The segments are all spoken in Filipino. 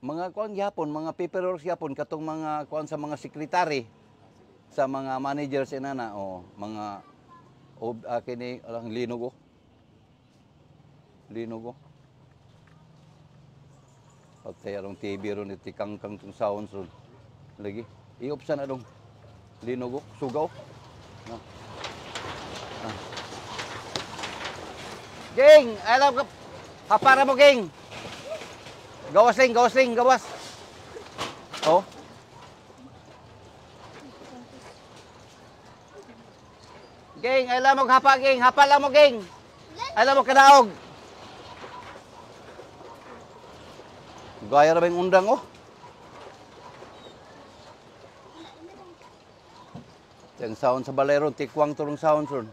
Mga kuan gyapon, mga paperwork gyapon katong mga kuan sa mga sekretary, sa mga managers inana o mga kini lang linugo. Linugo. Patay arong TV ron iti kangkang tong sounds ron. Lagi. Iopsan na dong. Linugo, sugaw. No. Ah. Ging, alam ka. Hapara mo, Ging. Gawas ling, gawas. Oh. Ging, alam mo hapa, Ging. Hapa lang mo, Ging. Alam mo kadaog. Gaya ra bang undang, oh. Yang sound sa balero, tikwang turong sound ron.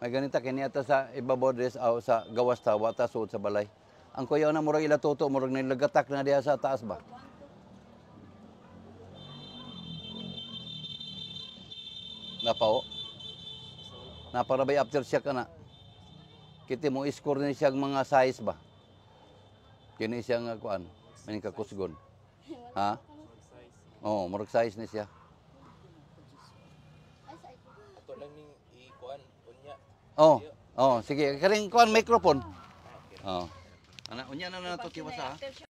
May ganita kini ata sa ibabaw des aw sa gawas ta wata suod sa balay. Ang kuyaw na murag ila toto murag nilagatak na diha sa taas ba. Napao. Naparabay after siya kana. Kiti mo score ni siya mga size ba. Kini siya nga kuan, may kakusgon. Ha? Oh, murag size ni siya. Ato lang ning ikuan unya. Oh, sige. Karing kuan microphone. Oh. Ana, unya na nato kiwasa ha.